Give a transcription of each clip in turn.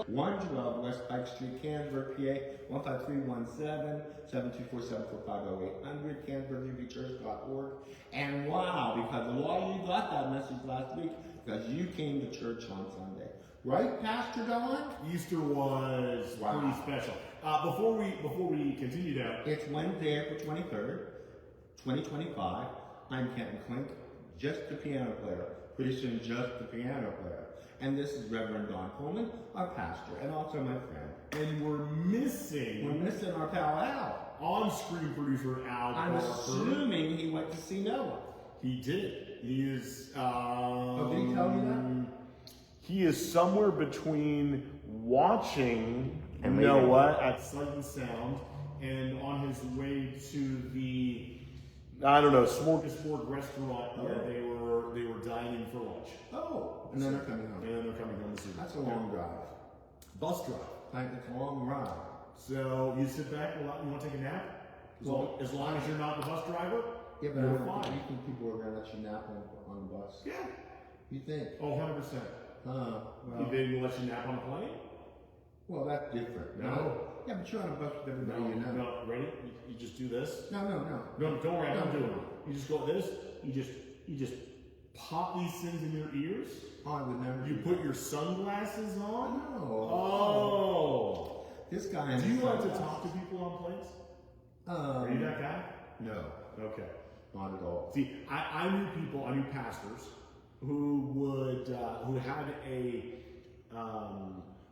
112 West Pike Street, Canonsburg, PA, 15317-724-745-0800, CanonsburgUVChurch.org. And wow, because a lot of you got that message last week because you came to church on Sunday. Right, Pastor Don? Easter was pretty special. Before we continue down, it's Wednesday, April 23rd, 2025. I'm Kenton Klink, just the piano player. Pretty soon, just the piano player. And this is Reverend Don Coleman, our pastor, and also my friend. And we're missing our pal Al. On-screen producer Al. I'm assuming he went to see Noah. He did. He is. Oh, did he tell you that? He is somewhere between watching Noah at Sight and Sound and on his way to the smorgasbord restaurant where they were dining for lunch. Oh, and then they're coming home. This evening. That's a long drive. Bus drive. It's a long ride. So you sit back. You want to take a nap? As long as you're not the bus driver. Yeah, but you're fine. You think people are going to let you nap on the bus? Yeah. You think? Oh, 100%. Well, They didn't let you nap on the plane? Well, that's different. No. Yeah, but you're on a bus with everybody you know. No, ready? You just do this? No, don't worry, I'm doing it. You just go like this, you just pop these things in your ears. Oh, I would never. You put your sunglasses on? No. Oh. This guy. Do you like to talk to people on planes? Are you that guy? No. Okay. Not at all. See, I knew pastors who had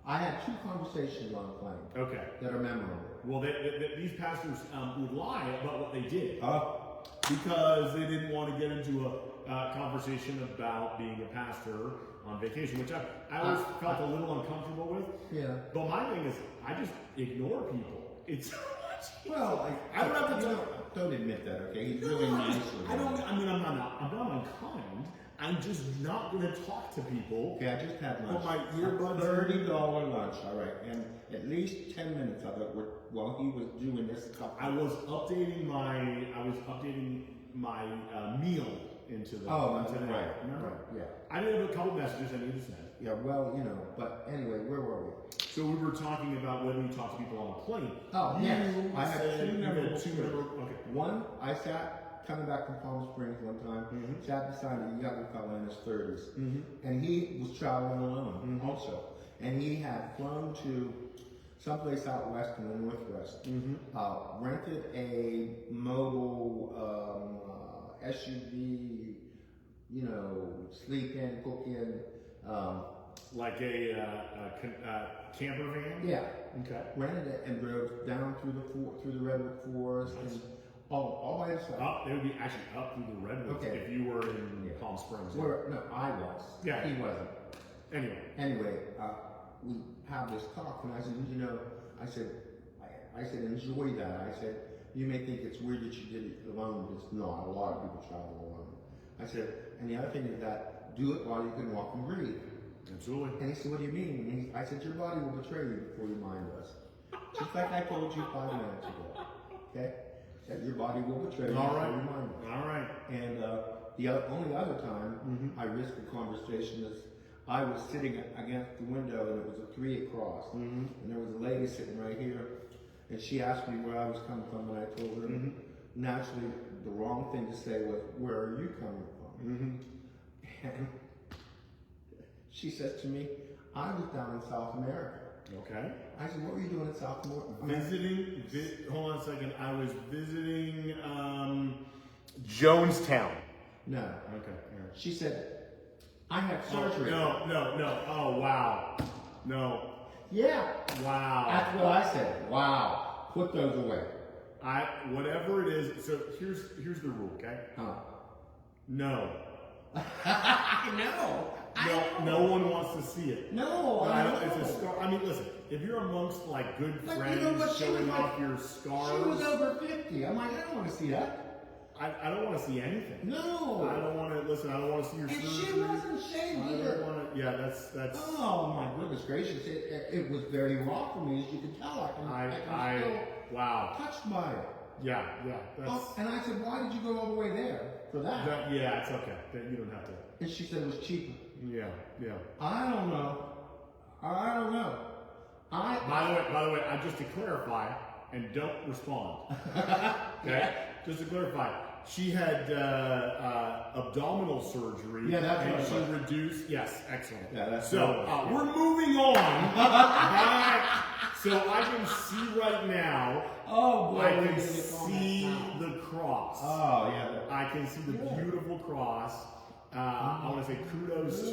I had 2 conversations on a plane. Okay. That are memorable. Well, these pastors would lie about what they did. Because they didn't want to get into a conversation about being a pastor on vacation, which I always felt a little uncomfortable with. Yeah. But my thing is, I just ignore people. It's well, I don't have to don't admit that, okay? He's really nice with I'm not unkind. I'm just not going to talk to people. Okay, I just had lunch. My earbuds. $30 lunch, all right, and at least 10 minutes of it were while he was doing this cup. I was updating my meal into the. Right. Remember? Yeah. I did have a couple messages I needed to send. Yeah, well, but anyway, where were we? So we were talking about whether you talk to people on a plane. Oh, yes. I had two memorable. Okay. One, I sat coming back from Palm Springs one time, sat beside a young fellow in his 30s, and he was traveling alone also, and he had flown to someplace out west in the northwest, rented a mobile SUV, sleep in, cook in. Like a camper van? Yeah. Okay. Rented it and drove down through the redwood forest and all by himself. They would be actually up through the redwoods if you were in Palm Springs. No, I was. Yeah. He wasn't. Anyway, we have this talk, and I said, I said, enjoy that. I said, you may think it's weird that you did it alone, but it's not. A lot of people travel alone. I said, and the other thing is that do it while you can walk and breathe. Absolutely. And he said, what do you mean? I said, your body will betray you before your mind does. Just like I told you 5 minutes ago. Okay? That your body will betray you before your mind does. All right. And the only other time I risked a conversation is I was sitting against the window and it was a 3 across. And there was a lady sitting right here. And she asked me where I was coming from, and I told her. Naturally, the wrong thing to say was, where are you coming from? And she says to me, I was down in South America. Okay. I said, what were you doing in South America? Hold on a second. I was visiting Jonestown. No. Okay. Right. She said, I had surgery. No. Oh, wow. No. Yeah. Wow. That's what I said. Wow. Put those away. Whatever it is. So here's the rule, okay? No. No one wants to see it. No, it's a scar. I mean, listen. If you're amongst good friends showing off your scars, she was over 50. I'm like, I don't want to see that. I don't want to see anything. No. I don't want to listen. I don't want to see your surgery. And she wasn't shaved either. Yeah, that's. Oh my goodness gracious! It was very raw for me, as you can tell. I wow. Touched by it. Yeah. And I said, why did you go all the way there for that? Yeah, it's okay. You don't have to. And she said it was cheaper. Yeah. I don't know. By the way, just to clarify, and don't respond. Okay? Just to clarify, she had abdominal surgery. Yeah, that's and what she I was. reduced. Yes, excellent. Yeah, that's so what I was. we're moving on. Back. So I can see right now. Oh boy, I we're can gonna get on see that now. the cross. Oh yeah. I can see the beautiful cross. I want to say kudos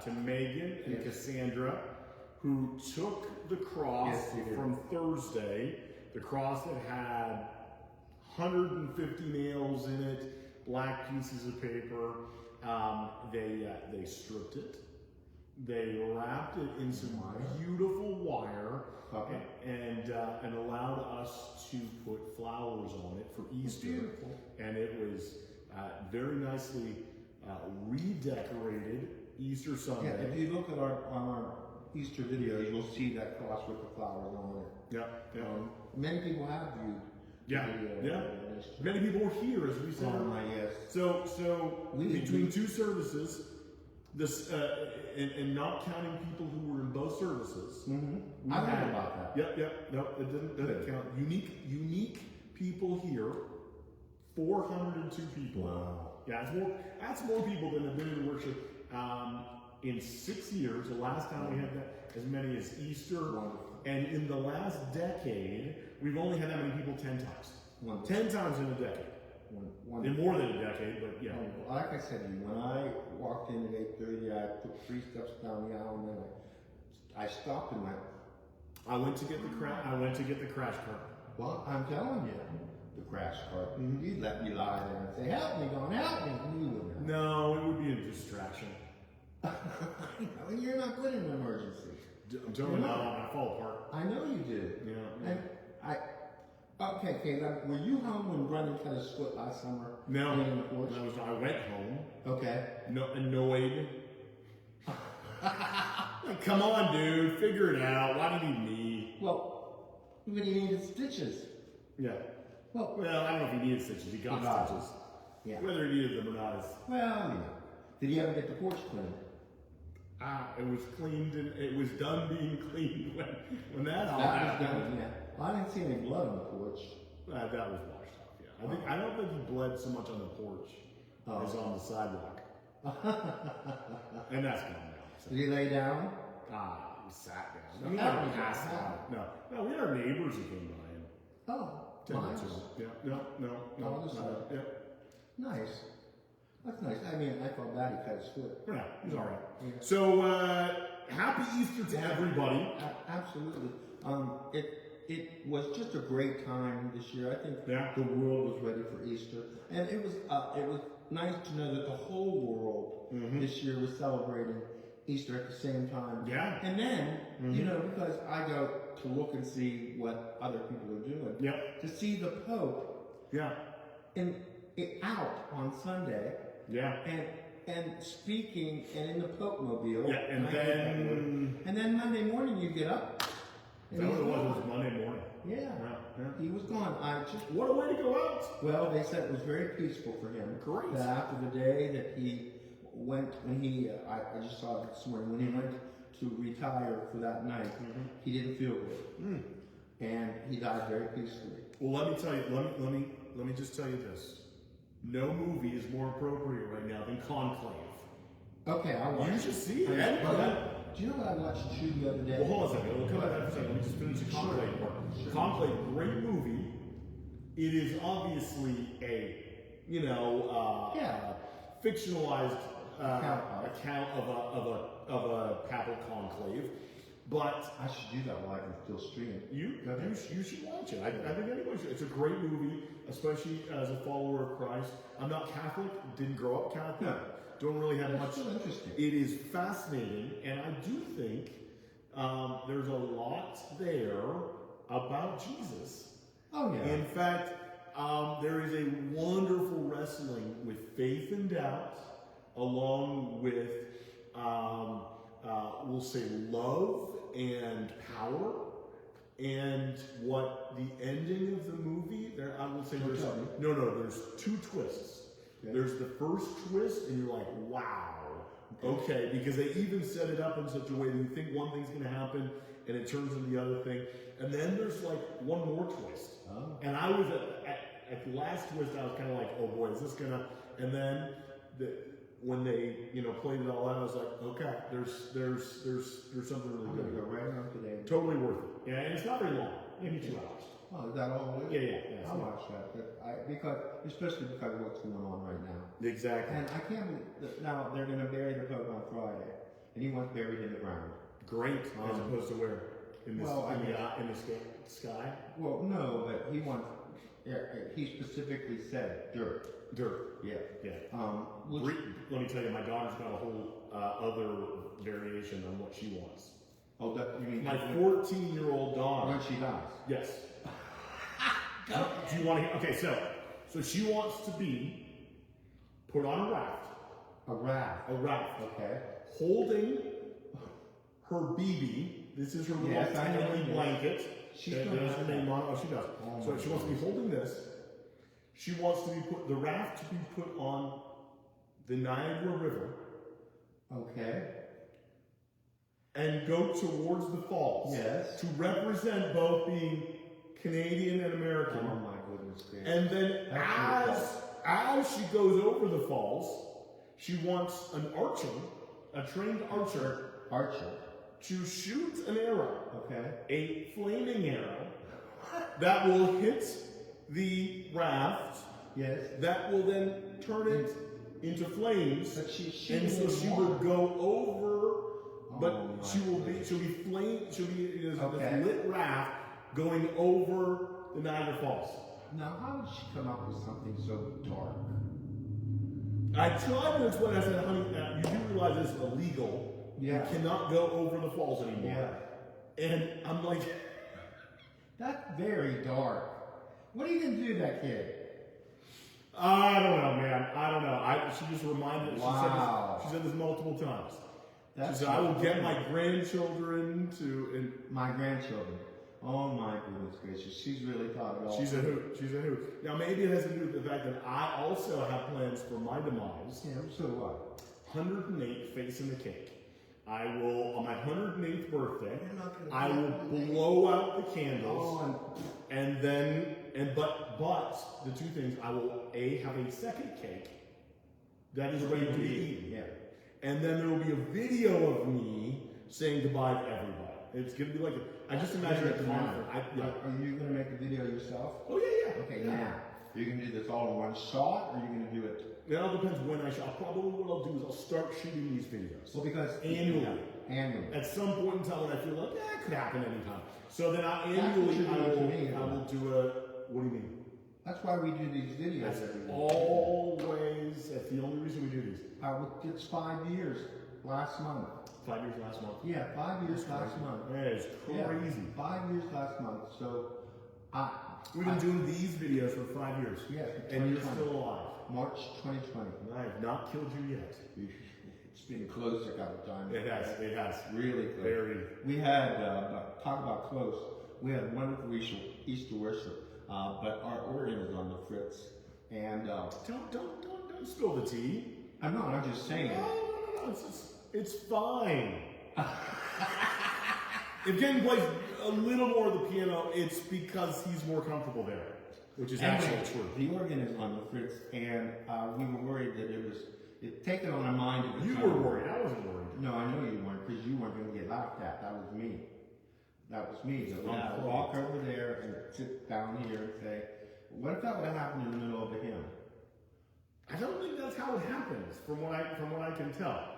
to Megan and Cassandra, who took the cross from Thursday, the cross that had 150 nails in it, black pieces of paper. They stripped it. They wrapped it in some beautiful wire and allowed us to put flowers on it for Easter. Beautiful. And it was very nicely redecorated Easter Sunday. Yeah, if you look at our Easter video, you'll see that cross with the flowers on it. Yeah. Many people have viewed the video. Many people were here, as we said. Yes. So between two services, this and not counting people who were in both services. Mm-hmm. I heard about that. Yep. No, it didn't count. Unique people here. 402 people. Wow. Yeah, that's more people than have been in worship in 6 years. The last time we had that as many as Easter. Wonderful. And in the last decade, we've only had that many people 10 times. Wonderful. 10 times in a decade. In more than a decade, but yeah. Like I said to you, when I walked in at 8:30, I took 3 steps down the aisle, and then I stopped and went. I went to get the crash cart. Well, I'm telling you, the crash cart. You'd let me lie there and say, "Help me, God, help me." And you wouldn't. No, it would be a distraction. You're not good in an emergency. I'm telling you, I fall apart. I know you did. Yeah. And okay, Caleb, were you home when Brendan cut his foot last summer? No, On the porch? I went home. Okay. No, annoyed. Like, come on, dude, figure it out. Why do you need me? Well, but he needed stitches. Yeah. Well, I don't know if he needed stitches. He got stitches. Yeah. Whether he needed them or not is. Well, yeah. Did he ever get the porch cleaned? It was cleaned and it was done being cleaned when that all That happened. was done, yeah. Well, I didn't see any blood on the porch. That was washed off. Yeah. I don't think he bled so much on the porch as on the sidewalk. And that's gone now. So. Did he lay down? He sat down. He passed out. No, we had our neighbors who came by and tended to him. Yeah. No. Yeah. Nice. That's nice. I mean, I felt bad he cut his foot. Yeah, he's all right. Yeah. So, happy Easter to everybody. Absolutely. It was just a great time this year. I think the world was ready for Easter, and it was nice to know that the whole world this year was celebrating Easter at the same time. Yeah. And then because I go to look and see what other people are doing. Yep. To see the Pope. Yeah. Out on Sunday. Yeah. And speaking and in the Pope Mobile. Yeah. And then Monday morning you get up. That was Monday morning. Yeah. He was gone. What a way to go out. Well, they said it was very peaceful for him. Great. That after the day that he went, I just saw it this morning, when he went to retire for that night, he didn't feel good. And he died very peacefully. Well, let me tell you, let me just tell you this. No movie is more appropriate right now than Conclave. Okay, I'll watch it. You should see it. Do you know what I watched the other day? Well, hold on a second. We'll come back to that for a second. Let me just finish the Conclave part. Sure. Conclave, great movie. It is obviously a, fictionalized account of a papal conclave. But I should do that while I can still stream. You should watch it. I think anybody should. It's a great movie, especially as a follower of Christ. I'm not Catholic. Didn't grow up Catholic. No. Don't really have much. Still interesting. It is fascinating, and I do think there's a lot there about Jesus. Oh yeah. In fact, there is a wonderful wrestling with faith and doubt, along with we'll say love and power, and what the ending of the movie. I will say there's 2 twists. Okay. There's the first twist, and you're like, wow, Okay, because they even set it up in such a way that you think one thing's going to happen and it turns into the other thing. And then there's like one more twist. Oh. And I was at the last twist, I was kind of like, oh boy, is this going to... And then when they, played it all out, I was like, okay, there's something really I'm good. gonna go right on today. Totally worth it. Yeah, and it's not very long. Maybe 2 hours. Oh, is that all it is? Yeah. I'll watch that. Especially because of what's going on right now. Exactly. And I can't believe that now they're going to bury the Pope on Friday, and he wants buried in the ground. Great, as opposed to where? In the sky? Well, no, but he wants. He specifically said dirt. Dirt. Yeah. Let me tell you, my daughter's got a whole other variation on what she wants. Oh, you mean my 14-year-old daughter? When she dies. Yes. Do you want to? Okay, so she wants to be put on a raft. A raft. A raft. Okay. Holding her BB. This is her little tiny blanket. She has her name on it. Oh, she does. Oh, so she wants to be holding this. She wants to be the raft to be put on the Niagara River. Okay. And go towards the falls. Yes. To represent both being Canadian and American. Oh my goodness gracious. And then as she goes over the falls, she wants an archer, a trained archer, to shoot an arrow. Okay. A flaming arrow that will hit the raft. Yes. That will then turn it into flames. But and so she will go over, but she'll be this lit raft going over the Niagara Falls. Now, how did she come up with something so dark? I tried to explain. I said, honey, you do realize this is illegal. Yeah. You cannot go over the falls anymore. Yeah. And I'm like, that's very dark. What are you going to do to that kid? I don't know, man. I don't know. She just reminded me. Wow. She said this multiple times. That's she said, I will get my grandchildren to... My grandchildren. Oh my goodness gracious. She's really thought it all. She's a hoot. Now maybe it has to do with the fact that I also have plans for my demise. Yeah, so what? 108 facing the cake. I will, on my 108th birthday, I will blow out the candles, and then, but the two things, I will have a second cake that is ready to be eaten. Yeah. And then there will be a video of me saying goodbye to everybody. It's going to be like, I just imagine it tomorrow. Are you going to make the video yourself? Oh, yeah. Okay, now, are you going to do this all in one shot, or are you going to do it? It all depends when I shot. Probably what I'll do is I'll start shooting these videos. Well, because annually. At some point in time when I feel like, it could happen anytime. So then I will do a, what do you mean? That's why we do these videos every week. Always, that's the only reason we do these. It's 5 years last month. 5 years last month? Yeah, 5 years last month. That is crazy. Yeah, 5 years last month. So, we've been doing these videos for 5 years. Yes. And you're still alive. March 2020. I have not killed you yet. It's been close a couple of times. It has. Really close. Very. We had, talk about close, we had wonderful Easter worship, but our organ is on the fritz. And, don't spill the tea. I'm not, I'm just saying. No, it's fine. If Ken plays a little more of the piano, it's because he's more comfortable there, which is actually true. The organ is on the fritz, and we were worried that it taken on our mind. You were worried. I wasn't worried. No, I know you weren't, because you weren't going to get laughed at. That was me. So we had to walk over there and sit down here and say, what if that would have happened in the middle of the hymn? I don't think that's how it happens, from what I can tell.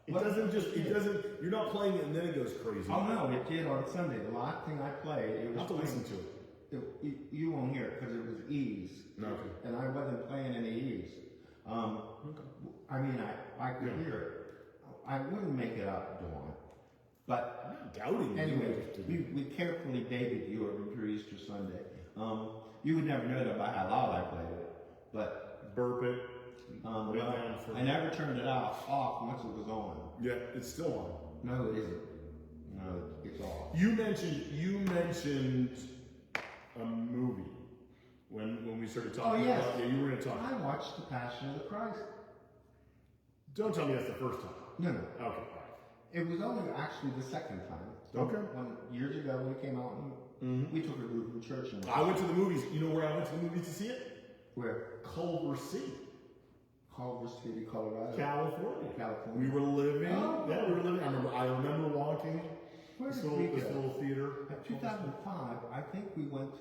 It doesn't, you're not playing it and then it goes crazy. Oh no, it did on Sunday. The last thing I played, it was... I'll have to listen to it. You won't hear it because it was E's. No. And I wasn't playing any E's. I mean, I could hear it. I wouldn't make it up, Dawn. But I'm not doubting anyway, we carefully dated the organ for Easter Sunday. You would never know that by how loud I played it. But burp it. I never turned it off once it was on. Yeah, it's still on. No, it isn't. No, it's off. You mentioned a movie when we started talking. Oh yes. You were going to talk. I watched The Passion of the Christ. Don't tell me that's the first time. No. Okay. It was only actually the second time. Okay. Years ago when it came out, and we took a group from church. And I went to the movies. You know where I went to the movies to see it? Where? Culver City. Culver City, Colorado. California. We were living. Oh. Yeah, we were living. I remember walking Where this did we little go? theater. In 2005, I think we went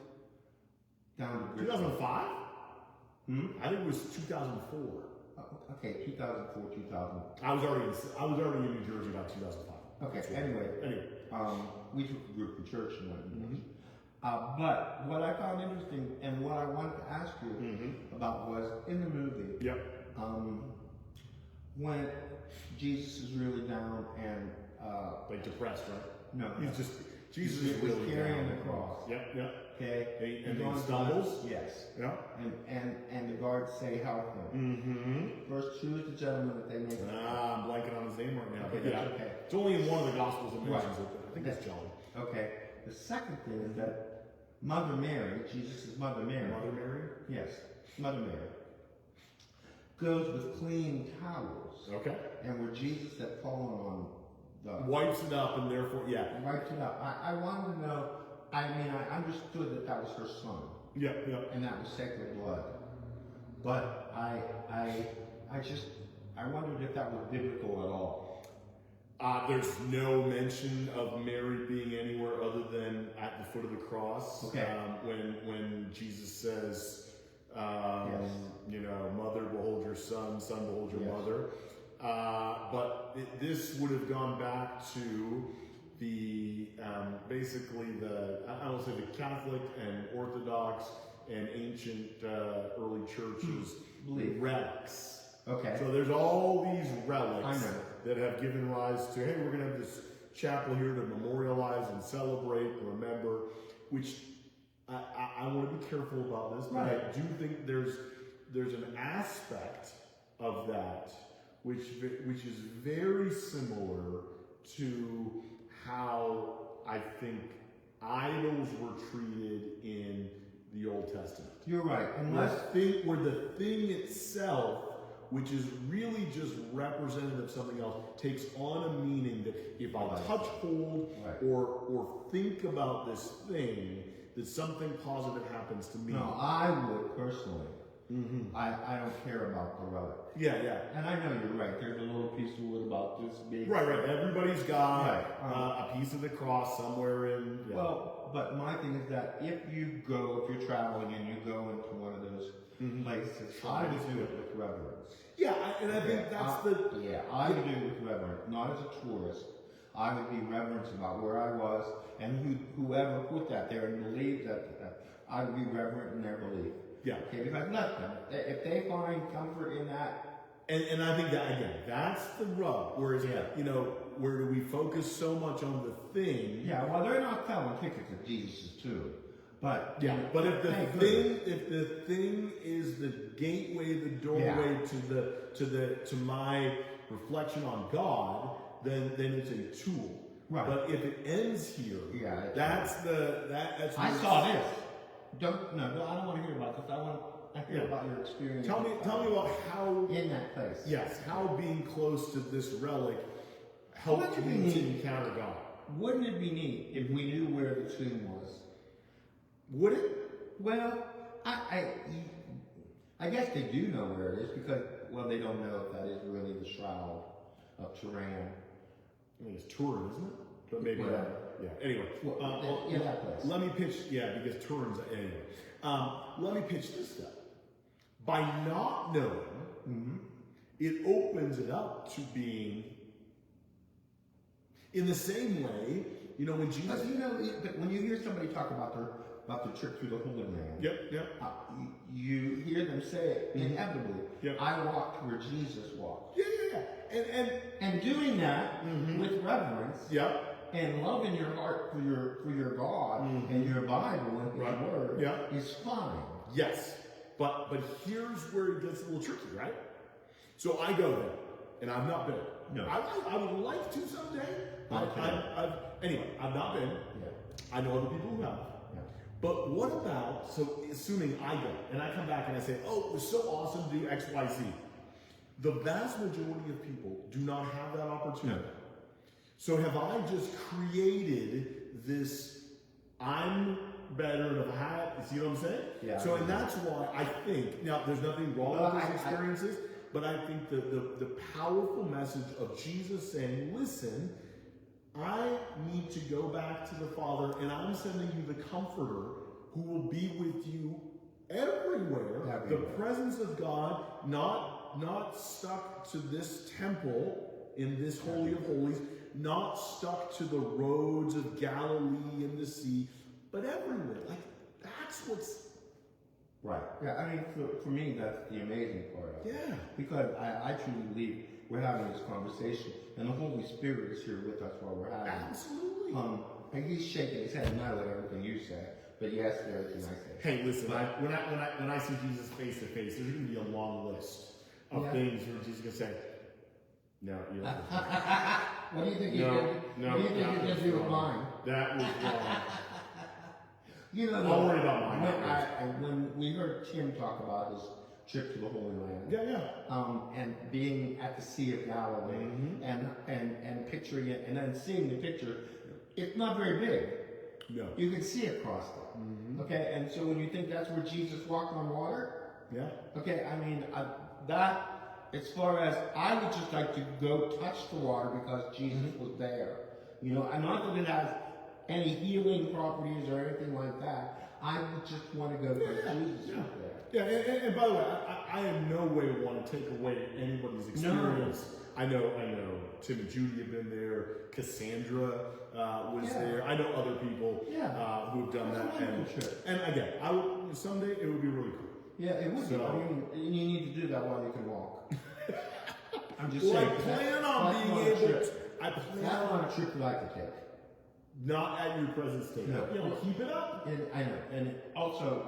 down to 2005? I think it was 2004. Okay, 2004, 2000. I was already in New Jersey about 2005. Okay. Anyway, we took a group from church and went. But what I found interesting and what I wanted to ask you about was in the movie. Yep. When Jesus is really down and Like depressed, right? no, Jesus he's is really carrying down. the cross. Yep. Okay, And He's he on stumbles. Yes. Yeah. And the guards say, help him. Verse 2 is the gentleman that they make. I'm blanking on his name right now. Okay, But yeah, that's okay. it's only in one of the Gospels that mentions Right. it. I think it's John. Okay. The second thing is that Mother Mary, Jesus' Mother Mary. Mother Mary? Yes, Mother Mary. Goes with clean towels. Okay. And where Jesus had fallen on the... Wipes it up and therefore, yeah. Wiped it up. I wanted to know, I understood that that was her son. Yep. And that was sacred blood. But I wondered if that was biblical at all. There's no mention of Mary being anywhere other than at the foot of the cross. Okay. When Jesus says, Yes. you know, mother, behold your son, son, behold your Yes. mother. But this would have gone back to the basically I don't say the Catholic and Orthodox and ancient early churches relics. Okay. So there's all these relics I know. that have given rise to, hey, we're going to have this chapel here to memorialize and celebrate and remember, which I want to be careful about this, but Right. I do think there's an aspect of that which is very similar to how I think idols were treated in the Old Testament. You're right. Where the thing itself, which is really just representative of something else, takes on a meaning that if I touch, hold, or think about this thing, that something positive happens to me. No, I would personally. I don't care about the relic. Yeah. And I know you're right. There's a little piece of wood about this big. Right. Everybody's got a piece of the cross somewhere in. Yeah. Well, but my thing is that if you're traveling and you go into one of those places, I would do it with reverence. Yeah, and I think that's I would do it with reverence, not as a tourist. I would be reverent about where I was and whoever put that there and believed that I would be reverent in their belief. Yeah. Okay, because let them. If they find comfort in that. And I think that, again, that's the rub. Whereas, you know, where we focus so much on the thing. Yeah, well, they're not selling tickets at Jesus' tomb. But but if the thing is the gateway, the doorway to my reflection on God, then it's a tool. Right. But if it ends here, that's I saw this. I don't want to hear about this. I want to hear about your experience. Tell me about how in that place. Yes, how being close to this relic helped me to encounter God. Wouldn't it be neat if we knew where the tomb was? Would it? Well, I guess they do know where it is because they don't know if that is really the shroud of Turin. I mean, it's Turin, isn't it? But maybe Anyway, that place. Let me pitch. Yeah, because Turin's anyway. Let me pitch this stuff. By not knowing, it opens it up to being in the same way. You know, when Jesus. But when you hear somebody talk about the trip through the Holy Land. Yep. You hear them say it inevitably. Yep. I walked where Jesus walked. Yeah. And doing that with reverence. Yep. And loving your heart for your God and your Bible and His Word is fine. Yes, but here's where it gets a little tricky, right? So I go there, and I've not been. No, I would like to someday. Anyway, I've not been. Yeah. I know other people who have. Yeah. But what about, so assuming I go and I come back and I say, oh, it was so awesome to do X, Y, Z. The vast majority of people do not have that opportunity. No. So have I just created this, I'm better than I had, you see what I'm saying? Yeah. So, and that's why I think, now there's nothing wrong with those experiences, but I think the powerful message of Jesus saying, listen, I need to go back to the Father, and I'm sending you the Comforter who will be with you everywhere. The presence of God, not stuck to this temple in this Holy of Holies, not stuck to the roads of Galilee and the sea, but everywhere. Like, that's what's... Right. Yeah, I mean, for me, that's the amazing part of it. Yeah. Because I truly believe we're having this conversation, and the Holy Spirit is here with us while we're having it. Absolutely. And he's shaking his head, not like everything you say, but yes to everything I say. Hey, listen, when I see Jesus face to face, there's going to be a long list of things where Jesus is going to say, no, you don't. What do you think you're going to do with mine? That was wrong. You know, don't worry about mine. When we heard Tim talk about his trip to the Holy Land, and being at the Sea of Galilee, and picturing it, and then seeing the picture, it's not very big. No, you can see across it. Okay, and so when you think that's where Jesus walked on water, okay, I mean that. As far as I would just like to go touch the water because Jesus was there, you know, and not that it has any healing properties or anything like that. I would just want to go because Jesus was there. Yeah, and by the way, I in no way want to take away anybody's experience. No. I know Tim and Judy have been there. Cassandra was there. I know other people who have done that. And again, someday it would be really cool. Yeah, it would be. I mean, you need to do that while you can walk. I'm just saying. I plan on being able to. I plan on a trip that I could take. Not at your present state. No. You know, keep it up. And I know. And also,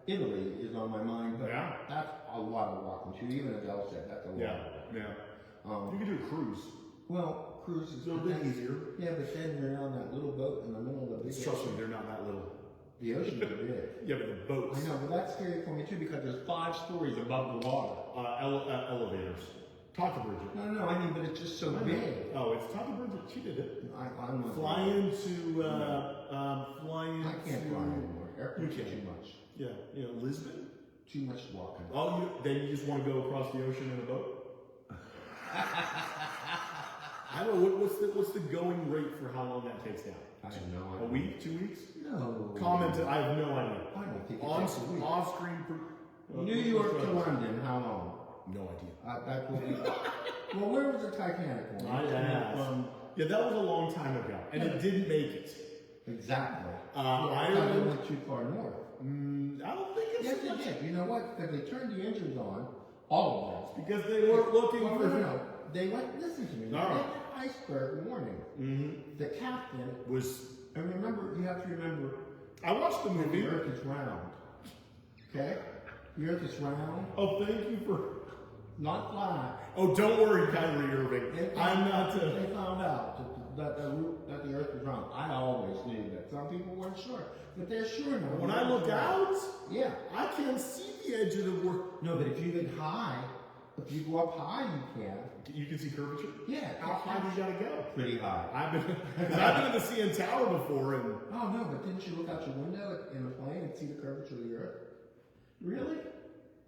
Italy is on my mind, but that's a lot of walking too. Even Adele said that's a lot. You can do a cruise. Well, cruise is a little bit easier. Yeah, but then you're on that little boat in the middle of the big Trust me, they're not that little. The oceans are big. Yeah, but the boats. I know, but that's scary for me too because there's 5 stories above the water. Elevators. Talk to Bridget. No, I mean, but it's just so big. Oh, it's talk to Bridget. She did it. I'm not. Fly into. I can't fly anymore. Airports are too much. Yeah, Lisbon. Too much walking. Oh, then you just want to go across the ocean in a boat? I don't know. What's the going rate for how long that takes down? I have no idea. A week? 2 weeks? No. Comment. I have no idea. I don't think it takes a week. Off screen. New York to London. How long? No idea. That will be. Well, where was the Titanic one? Yeah, that was a long time ago, and it didn't make it. Exactly. Ireland went too far north. I don't think it's. Yes, they did. You know what? Because they turned the engines on, all of them. Because they weren't looking for. No, they went. Listen to me. They had iceberg warning. The captain was. And remember, you have to remember. I watched the movie. The Earth is round. Okay. The Earth is round. Oh, thank you for. Not flat. Oh, don't worry, Kyrie Irving. I'm not. They found out that the Earth was round. I always knew that. Some people weren't sure, but they're sure now. When I look out, I can't see the edge of the world. No, but if you get high, if you go up high, you can. You can see curvature. Yeah. How high do you gotta go? Pretty high. I've been in the CN Tower before, and. Oh no, but didn't you look out your window in a plane and see the curvature of the Earth? Really?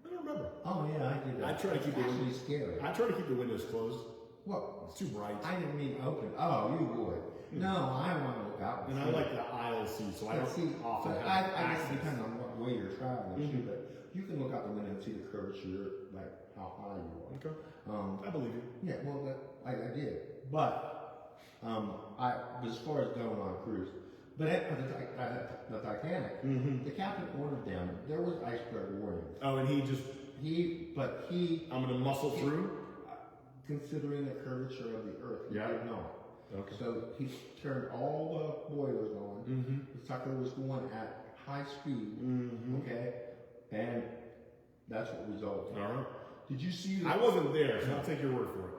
I don't remember. Oh yeah, I did that. I try to keep the windows scary. I try to keep the windows closed. Well, it's too bright. I didn't mean open. Oh, you would. No, I want to look out. And I like the aisle seat, so I don't see often have I guess it depends on what way you're traveling too, but you can look out the window and see the curvature, like how high you are. Okay. I believe you. Yeah, well, I did, but as far as going on a cruise, but at the Titanic, the captain ordered them. There was iceberg warning. Oh, and I'm gonna muscle through. Considering the curvature of the Earth, he did not. Okay. So he turned all the boilers on. The sucker was going at high speed. Okay, and that's what resulted. All right. Did you see? I wasn't there, so I'll take your word for it.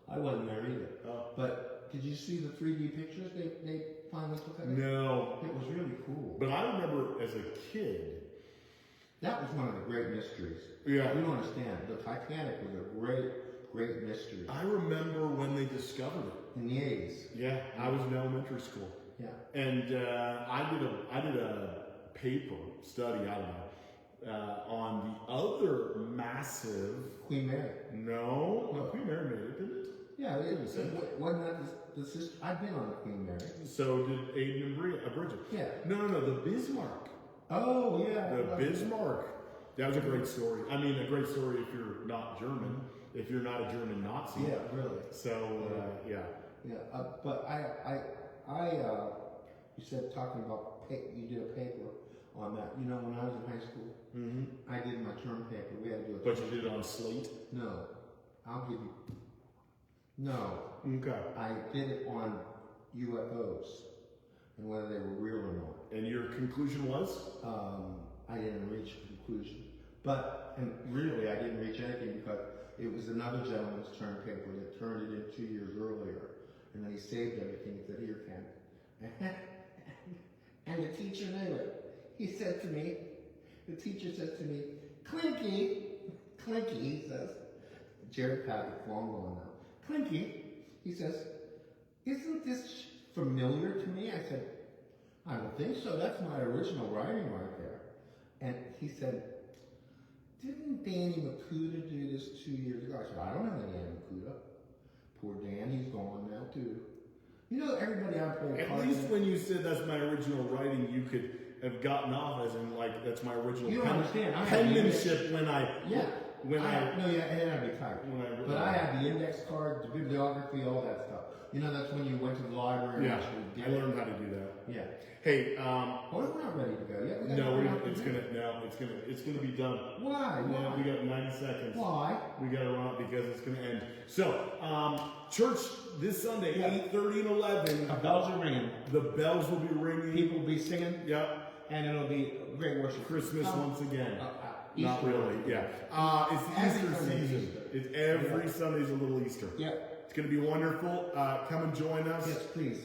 I wasn't there either. But did you see the 3D pictures they finally took of it? No. It was really cool. But I remember as a kid, That was one of the great mysteries. Yeah. You don't understand. The Titanic was a great, great mystery. I remember when they discovered it. In the 80s. Yeah, I was in elementary school. Yeah. And I did a paper study, I don't know, on the other massive. Queen Mary. No, Queen Mary made it, didn't it? Yeah, wasn't that the sister? I've been on the Queen Mary. So did Aiden and Bridget. Yeah. No, the Bismarck. Oh, yeah. The Bismarck. That was a great story. I mean, a great story if you're not German, if you're not a German Nazi. Yeah, really. So, yeah. Yeah, but you said talking about, you did a paper on that. You know, when I was in high school, I did my term paper. We had to do a But you did it on slate? No. I'll give you. No. Okay. I did it on UFOs and whether they were real or not. And your conclusion was? I didn't reach a conclusion. And really, I didn't reach anything because it was another gentleman's term paper that turned it in 2 years earlier. And then he saved everything and said, here, Ken. And the teacher knew it. He said to me, the teacher said to me, Clinky, he says, Jerry Patrick, long gone now. Clinky, he says, isn't this familiar to me? I said, I don't think so. That's my original writing right there. And he said, didn't Danny Makuta do this 2 years ago? I said, I don't know Danny Makuta. Poor Dan, he's gone now too. You know, everybody I played At least when you said that's my original writing, you could have gotten off as in like that's my original. You don't understand. Penmanship when I. Yeah. When I. No, yeah, and I'd be tired. But I had the index card, the bibliography, all that stuff. You know, that's when you went to the library. Yeah. And I learned how to do that. Yeah. Hey. Well, we're not ready to go yet. It's gonna be done. Why? Yeah, we got 90 seconds. Why? We gotta run out because it's gonna end. So, church this Sunday, 8:30 and 11. The bells are ringing. The bells will be ringing. People will be singing. Yep. And it'll be great worship. Christmas once again. Not Easter. really. Yeah. It's Every Easter Sunday season. Easter. It's every Sunday's a little Easter. Yeah. It's gonna be wonderful. Come and join us. Yes, please.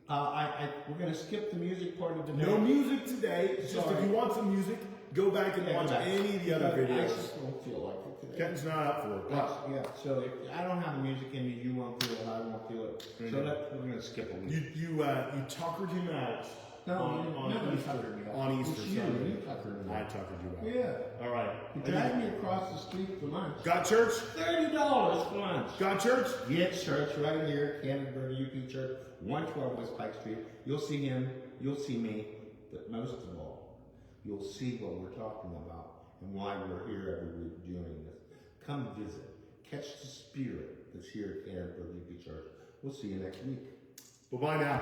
We're going to skip the music part of the day. No music today. Just if you want some music, go back and watch any of the other I videos. just don't feel like it today. Kenton's not up for it. But Yeah, so if I don't have the music in me, you won't feel it, I won't feel it. So we're going to skip a week. you tuckered him out Nobody tuckered me out. on Easter It's you. Sunday. You tuckered me I out. tuckered you out. Yeah. All right. You dragged me across the street for lunch. Got church? $30 for lunch. Got church? Get church right here, Canonsburg UP Church, 112 West Pike Street. You'll see him, you'll see me, but most of all, you'll see what we're talking about and why we're here every week doing this. Come visit. Catch the spirit that's here at Canonsburg UP Church. We'll see you next week. Bye-bye now.